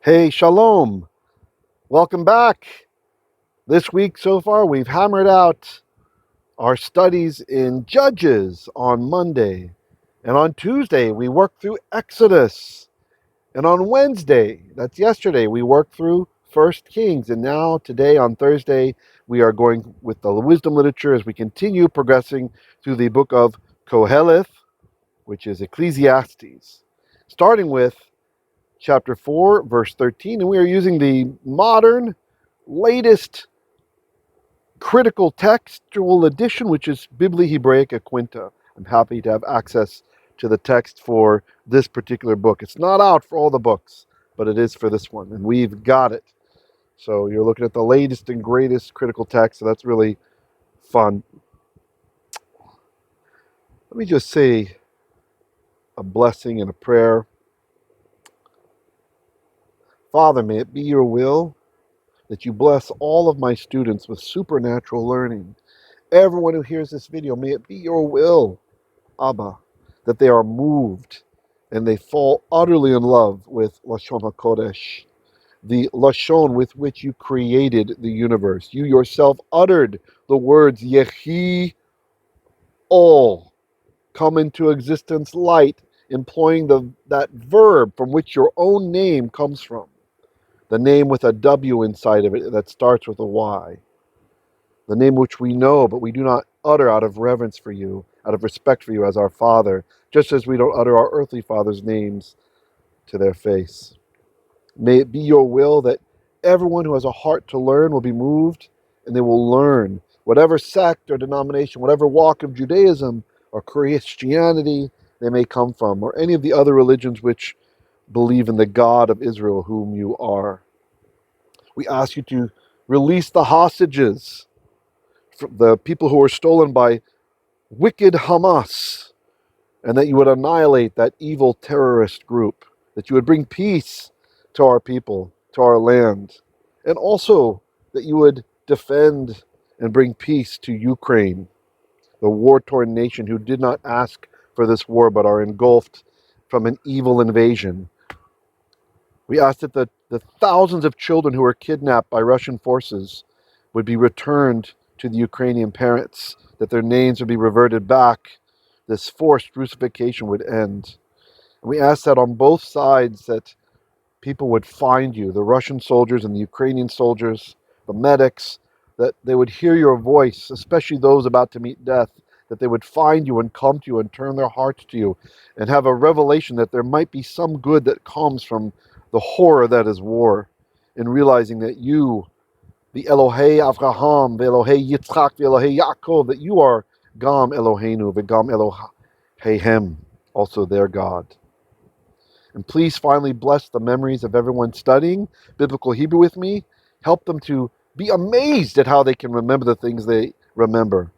Hey, shalom. Welcome back. This week so far, we've hammered out our studies in Judges on Monday. And on Tuesday, we worked through Exodus. And on Wednesday, that's yesterday, we worked through First Kings. And now, today, on Thursday, we are going with the wisdom literature as we continue progressing through the book of Qoheleth, which is Ecclesiastes, starting with chapter 4, verse 13, and we are using the modern, latest critical textual edition, which is Biblia Hebraica Quinta. I'm happy to have access to the text for this particular book. It's not out for all the books, but it is for this one, and we've got it. So you're looking at the latest and greatest critical text, so that's really fun. Let me just say a blessing and a prayer. Father, may it be your will that you bless all of my students with supernatural learning. Everyone who hears this video, may it be your will, Abba, that they are moved and they fall utterly in love with Lashon HaKodesh, the Lashon with which you created the universe. You yourself uttered the words Yehi Ol, come into existence, light, employing that verb from which your own name comes from. The name with a W inside of it that starts with a Y. The name which we know, but we do not utter out of reverence for you, out of respect for you as our Father, just as we don't utter our earthly fathers' names to their face. May it be your will that everyone who has a heart to learn will be moved, and they will learn whatever sect or denomination, whatever walk of Judaism or Christianity they may come from, or any of the other religions which believe in the God of Israel, whom you are. We ask you to release the hostages, the people who were stolen by wicked Hamas, and that you would annihilate that evil terrorist group, that you would bring peace to our people, to our land, and also that you would defend and bring peace to Ukraine, the war-torn nation who did not ask for this war but are engulfed from an evil invasion. We ask that the thousands of children who were kidnapped by Russian forces would be returned to the Ukrainian parents, that their names would be reverted back, this forced Russification would end. And we ask that on both sides that people would find you, the Russian soldiers and the Ukrainian soldiers, the medics, that they would hear your voice, especially those about to meet death, that they would find you and come to you and turn their hearts to you and have a revelation that there might be some good that comes from the horror that is war, in realizing that you, the Elohei Avraham, the Elohei Yitzchak, the Elohei Yaakov, that you are Gam Eloheinu, the Gam Eloheihem, also their God. And please finally bless the memories of everyone studying Biblical Hebrew with me. Help them to be amazed at how they can remember the things they remember,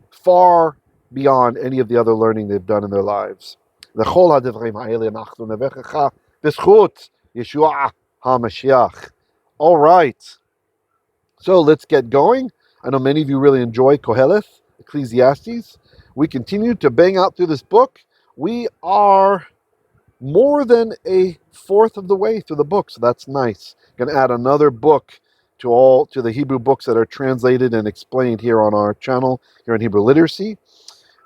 far beyond any of the other learning they've done in their lives. All right, so let's get going. I know many of you really enjoy Qoheleth, Ecclesiastes. We continue to bang out through this book. We are more than a fourth of the way through the book, so that's nice. Going to add another book to the Hebrew books that are translated and explained here on our channel here in Hebrew Literacy.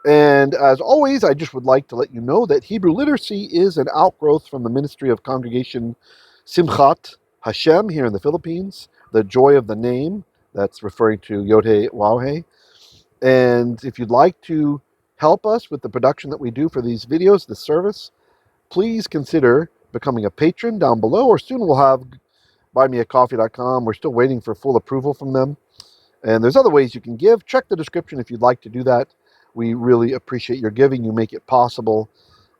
And as always, I just would like to let you know that Hebrew Literacy is an outgrowth from the ministry of Congregation Simchat Hashem here in the Philippines, the joy of the name, that's referring to Yod-Heh Waw-Heh. And if you'd like to help us with the production that we do for these videos, this service, please consider becoming a patron down below, or soon we'll have buymeacoffee.com. We're still waiting for full approval from them. And there's other ways you can give. Check the description if you'd like to do that. We really appreciate your giving. You make it possible.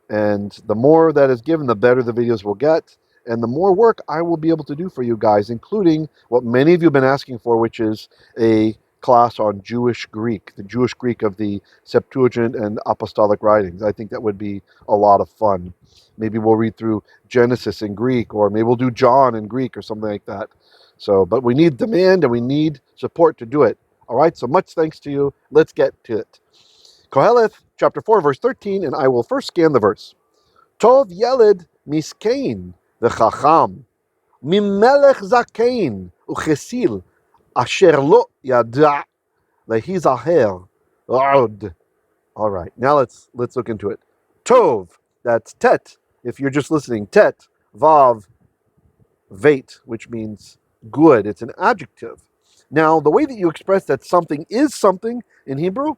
And the more that is given, the better the videos will get. And the more work I will be able to do for you guys, including what many of you have been asking for, which is a class on Jewish Greek, the Jewish Greek of the Septuagint and Apostolic writings. I think that would be a lot of fun. Maybe we'll read through Genesis in Greek, or maybe we'll do John in Greek or something like that. So, but we need demand and we need support to do it. All right, so much thanks to you. Let's get to it. Qoheleth, chapter 4, verse 13, and I will first scan the verse. Tov yeled miskhein v'chacham. mimelekh zakein, ukhsil, asher lo yada, lehizaher, od. All right, now let's look into it. Tov, that's tet. If you're just listening, tet, vav, veit, which means good. It's an adjective. Now, the way that you express that something is something in Hebrew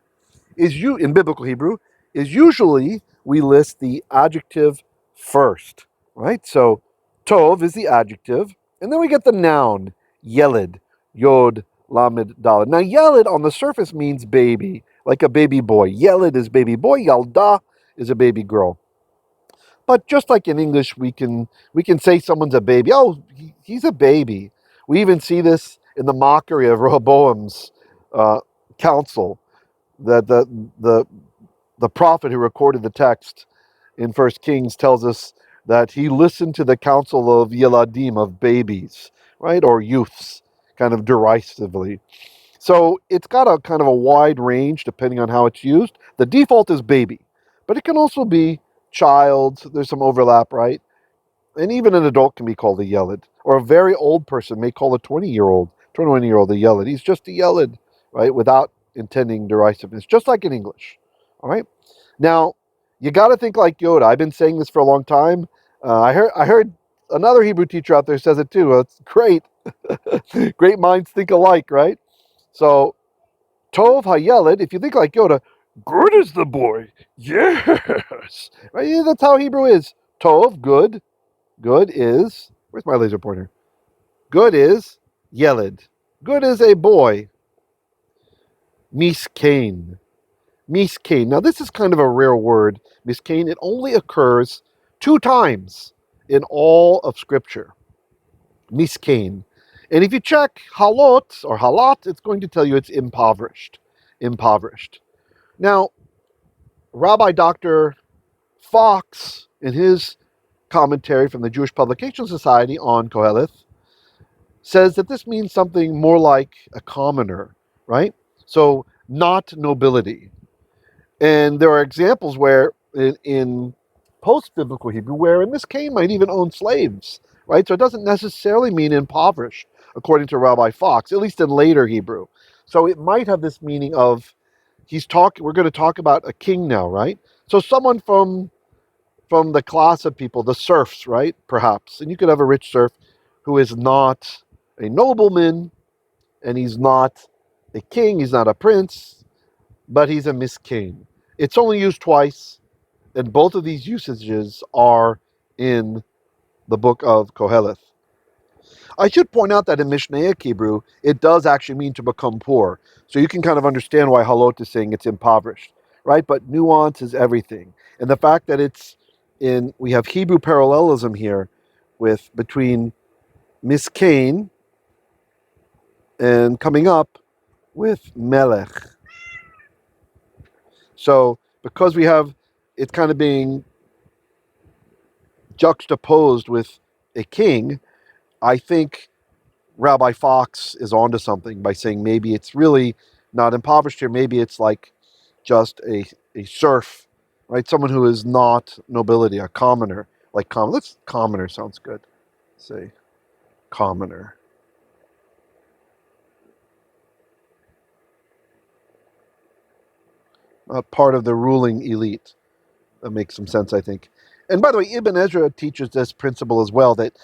in biblical Hebrew is usually we list the adjective first, right? So tov is the adjective, and then we get the noun yeled, yod, lamed, daled. Now yeled on the surface means baby, like a baby boy. Yeled is baby boy, yalda is a baby girl. But just like in English, we can say someone's a baby. Oh, he's a baby. We even see this in the mockery of Rehoboam's counsel, that the prophet who recorded the text in First Kings tells us that he listened to the counsel of yeladim, of babies, right, or youths, kind of derisively. So it's got a kind of a wide range depending on how it's used. The default is baby, but it can also be child. There's some overlap, right? And even an adult can be called a yeled, or a very old person may call a 20-year-old, 21-year-old a yeled. He's just a yeled, right, without intending derisiveness, just like in English. All right. Now, you got to think like Yoda. I've been saying this for a long time. I heard another Hebrew teacher out there says it too. Well, it's great. Great minds think alike, right? So, Tov HaYeled, if you think like Yoda, good is the boy. Yes. Right? Yeah, that's how Hebrew is. Tov, good. Good is, where's my laser pointer? Good is yeled. Good is a boy. Miskhein. Miskhein. Now, this is kind of a rare word. Miskhein. It only occurs 2 times in all of Scripture. Miskhein. And if you check halot or halat, it's going to tell you it's impoverished. Impoverished. Now, Rabbi Dr. Fox, in his commentary from the Jewish Publication Society on Qoheleth, says that this means something more like a commoner, right? So, not nobility. And there are examples where in post-biblical Hebrew, where a miskhein might even own slaves, right? So it doesn't necessarily mean impoverished, according to Rabbi Fox, at least in later Hebrew. So it might have this meaning of we're going to talk about a king now, right? So someone from the class of people, the serfs, right? Perhaps. And you could have a rich serf who is not a nobleman, and he's not a king, he's not a prince, but he's a miskhein. It's only used twice, and both of these usages are in the book of Qoheleth. I should point out that in Mishnaic Hebrew, it does actually mean to become poor. So you can kind of understand why halot is saying it's impoverished, right? But nuance is everything. And the fact that we have Hebrew parallelism here between miskhein and coming up with melekh. So because we have it kind of being juxtaposed with a king, I think Rabbi Fox is onto something by saying maybe it's really not impoverished here. Maybe it's like just a serf, right? Someone who is not nobility, a commoner. Like commoner sounds good. Say commoner. Not part of the ruling elite. That makes some sense, I think. And by the way, Ibn Ezra teaches this principle as well, that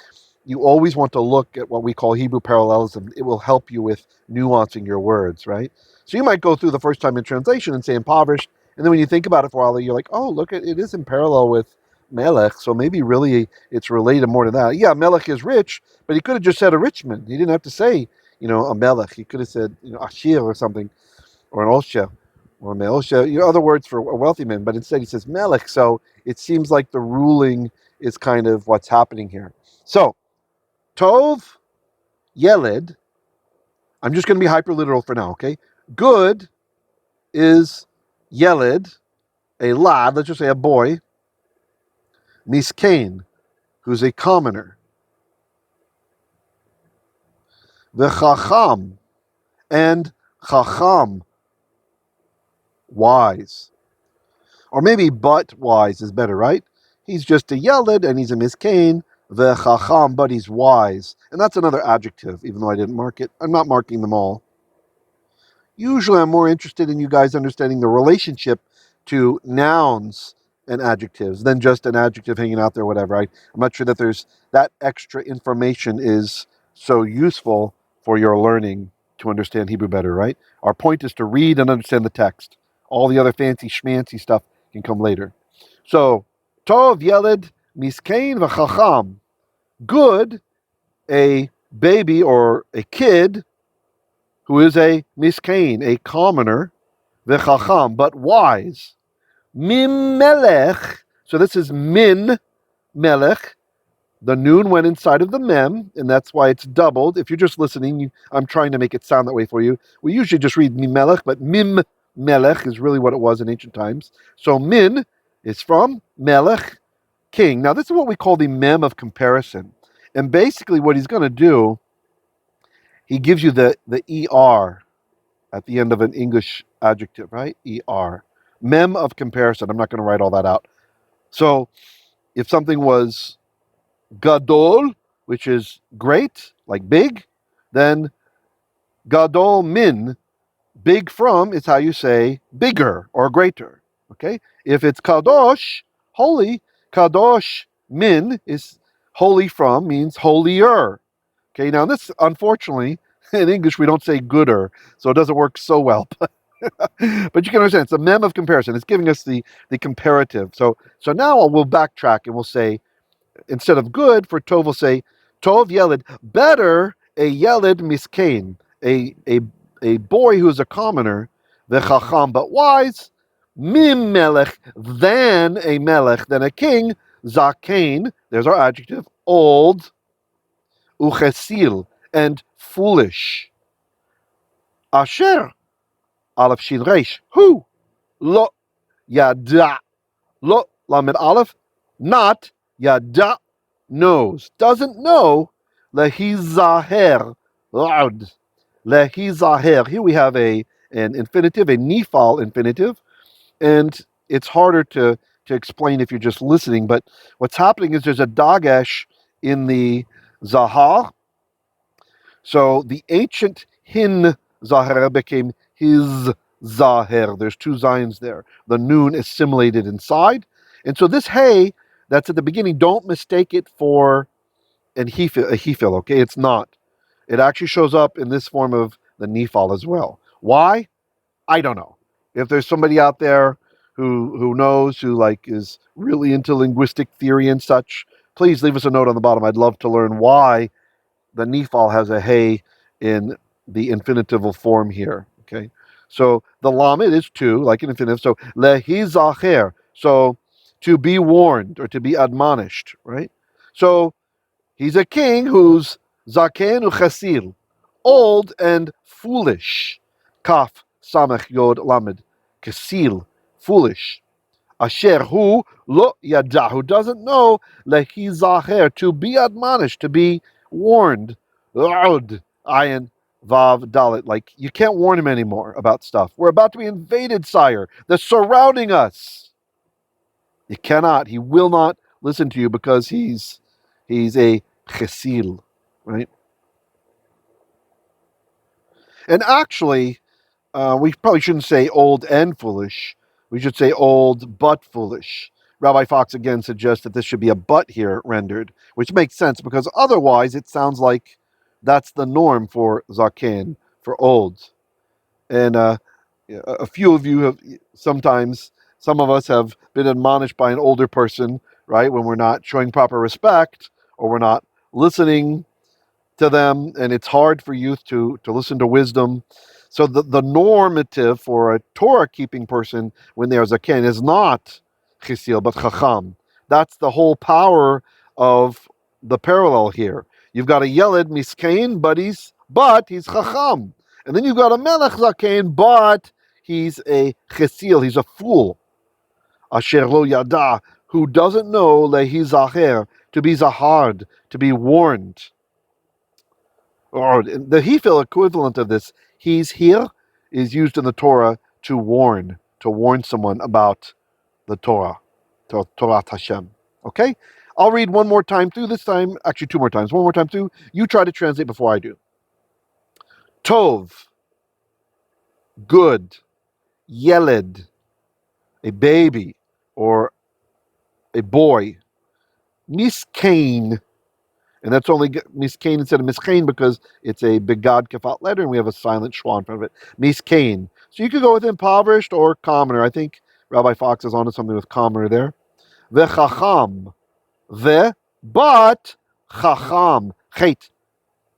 you always want to look at what we call Hebrew parallelism. It will help you with nuancing your words, right? So you might go through the first time in translation and say impoverished, and then when you think about it for a while, you're like, oh, look, it is in parallel with Melech, so maybe really it's related more to that. Yeah, Melech is rich, but he could have just said a rich man. He didn't have to say, a Melech. He could have said, Ashir or something, or an Osha, or Meosha, other words for a wealthy man, but instead he says Melech, so it seems like the ruling is kind of what's happening here. So, Tov, Yeled, I'm just going to be hyper literal for now, okay? Good is Yeled, a lad, let's just say a boy, miskhein, who's a commoner, the chacham, and chacham, wise. Or maybe but wise is better, right? He's just a yeled and he's a miskhein, V'chacham, but he's wise. And that's another adjective, even though I didn't mark it. I'm not marking them all. Usually I'm more interested in you guys understanding the relationship to nouns and adjectives than just an adjective hanging out there, whatever. I'm not sure that there's that extra information is so useful for your learning to understand Hebrew better, right? Our point is to read and understand the text. All the other fancy schmancy stuff can come later. So, tov, yeled, miskhein, v'chacham. Good, a baby or a kid who is a miskhein, a commoner, v'chacham, but wise. Mimelekh, so this is min melech. The noon went inside of the mem, and that's why it's doubled. If you're just listening, I'm trying to make it sound that way for you. We usually just read mimelech, but mimelekh is really what it was in ancient times. So min is from melech, king. Now this is what we call the mem of comparison. And basically what he's going to do, he gives you the er at the end of an English adjective, right? Er. Mem of comparison. I'm not going to write all that out. So if something was gadol, which is great, like big, then gadol min, big from, is how you say bigger or greater. Okay? If it's kadosh, holy, kadosh min is holy from, means holier. Okay, now this, unfortunately, in English we don't say gooder, so it doesn't work so well. But you can understand, it's a mem of comparison. It's giving us the comparative. So now we'll backtrack and we'll say, instead of good for tov, we'll say tov yeled, better a yeled miskhein, a boy who is a commoner, v'chacham, but wise, mimelekh, than a melech, than a king, zakein, there's our adjective, old, ukhsil, and foolish. Asher, aleph shin reish, who, lo yada, lo lamed aleph, not yada, knows, doesn't know, lehizaher, loud, lehizaher. Here we have an infinitive, a nifal infinitive, and it's harder to explain if you're just listening, but what's happening is there's a dagesh in the zahar. So the ancient hin zaher became his zaher. There's two zayins there. The noon assimilated inside. And so this hey that's at the beginning, don't mistake it for a hefil, okay? It's not. It actually shows up in this form of the nifal as well. Why? I don't know. If there's somebody out there who knows, who like is really into linguistic theory and such, please leave us a note on the bottom. I'd love to learn why the nifal has a hey in the infinitival form here. Okay, so the lamed is to, like an infinitive. So lehizacher, so to be warned or to be admonished, right? So he's a king who's zakein ukhsil, old and foolish. Kaf samech yod lamed, kasil, foolish. Asher who lo yada, who doesn't know, lehizacher, to be admonished, to be warned. Ud, ayin, vav, dalit. Like, you can't warn him anymore about stuff. We're about to be invaded, sire. They're surrounding us. You cannot. He will not listen to you because he's a chesil, right? And actually, we probably shouldn't say old and foolish. We should say old but foolish. Rabbi Fox again suggests that this should be a but here rendered, which makes sense because otherwise it sounds like that's the norm for zakein, for old. And a few of you have sometimes, some of us have been admonished by an older person, right, when we're not showing proper respect or we're not listening to them, and it's hard for youth to listen to wisdom. So the normative for a Torah keeping person when they're zakein is not chisil but chacham. That's the whole power of the parallel here. You've got a yeled miskhein, but he's chacham, and then you've got a melech zakein, but he's a chisil. He's a fool. Asher lo yada, who doesn't know lehizacher, to be zahard, to be warned. Or the hefil equivalent of this, he's here, is used in the Torah to warn someone about the Torah, Torah Hashem. Okay? I'll read one more time through this time, actually two more times, one more time through. You try to translate before I do. Tov, good. Yeled, a baby or a boy. Miskhein, and that's only miskhein instead of miskhein because it's a begad kafat letter and we have a silent schwa in front of it. Miskhein. So you could go with impoverished or commoner. I think Rabbi Fox is onto something with commoner there. Vechacham. But chacham. Chet.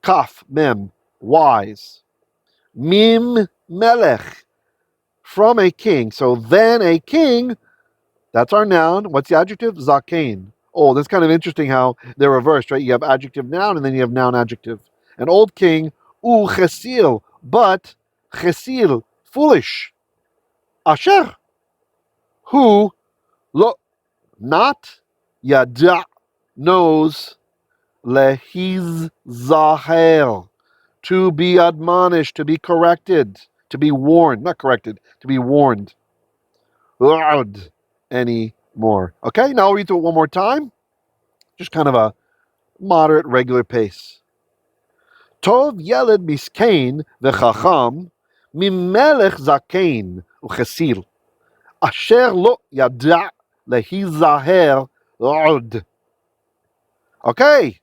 Kaf. Mem. Wise. Mimelekh. From a king. So then a king, that's our noun. What's the adjective? Zakein. Oh, that's kind of interesting how they're reversed, right? You have adjective noun and then you have noun adjective. An old king, ukhsil, but khesil, foolish. Asher, who, lo, not, yada, knows, lehiz zahel, to be admonished, to be corrected, to be warned, not corrected, to be warned. Loud anymore. Okay, now I'll read through it one more time. Just kind of a moderate, regular pace. Tov yeled miskhein v'chacham, mimelekh zakein ukhsil, asher lo yada lehizaher od. Okay,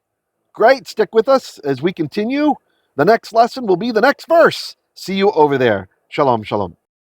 great. Stick with us as we continue. The next lesson will be the next verse. See you over there. Shalom, shalom.